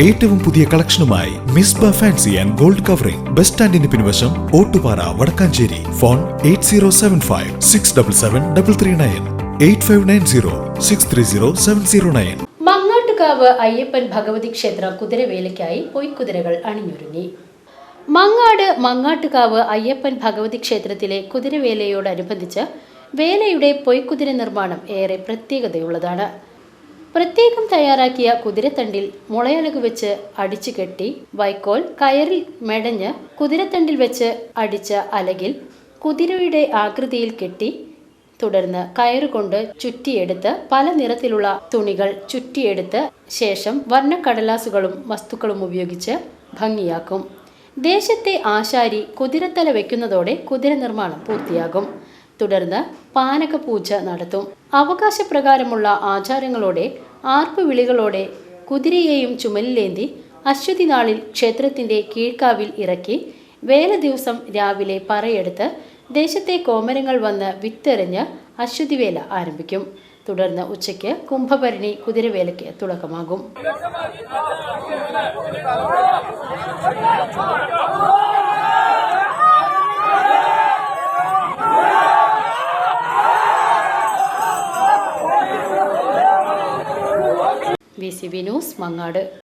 ഏറ്റവും പുതിയ കളക്ഷനുമായി Misba fancy and gold covering bus സ്റ്റാൻഡിന് പിൻവശം ഓട്ടുപാറ വടക്കാഞ്ചേരി. ഫോൺ 8075677339 8590630709. മങ്ങാട്ടുകാവ് അയ്യപ്പൻ ഭഗവതി ക്ഷേത്ര കുതിരവേലയ്ക്കായി പൊയ്ക്കുതിരകൾ അണിഞ്ഞൊരുങ്ങി. മങ്ങാട്ടുകാവ് അയ്യപ്പൻ ഭഗവതി ക്ഷേത്രത്തിലെ കുതിരവേലയോടനുബന്ധിച്ച് വേലയുടെ പൊയ്ക്കുതിര നിർമ്മാണം ഏറെ പ്രത്യേകതയുള്ളതാണ്. പ്രത്യേകം തയ്യാറാക്കിയ കുതിരത്തണ്ടിൽ മുളയലകു വെച്ച് അടിച്ചു കെട്ടി വൈക്കോൽ കയറിൽ മെടഞ്ഞ് കുതിരത്തണ്ടിൽ വെച്ച് അടിച്ച അലകിൽ കുതിരയുടെ ആകൃതിയിൽ കെട്ടി തുടർന്ന് കയറുകൊണ്ട് ചുറ്റിയെടുത്ത് പല നിറത്തിലുള്ള തുണികൾ ചുറ്റിയെടുത്ത് ശേഷം വർണ്ണക്കടലാസുകളും വസ്തുക്കളും ഉപയോഗിച്ച് ഭംഗിയാക്കും. ദേശത്തെ ആശാരി കുതിരത്തല വയ്ക്കുന്നതോടെ കുതിര നിർമ്മാണം പൂർത്തിയാകും. തുടർന്ന് പാനക പൂജ നടത്തും. അവകാശപ്രകാരമുള്ള ആചാരങ്ങളോടെ ആർപ്പുവിളികളോടെ കുതിരയെയും ചുമലിലേന്തി അശ്വതി നാളിൽ ക്ഷേത്രത്തിന്റെ കീഴ്ക്കാവിൽ ഇറക്കി വേല ദിവസം രാവിലെ പറയെടുത്ത് ദേശത്തെ കോമരങ്ങൾ വന്ന് വിത്തെറിഞ്ഞ് അശ്വതിവേല ആരംഭിക്കും. തുടർന്ന് ഉച്ചയ്ക്ക് കുംഭഭരണി കുതിരവേലയ്ക്ക് തുടക്കമാകും. VCV news Mangad.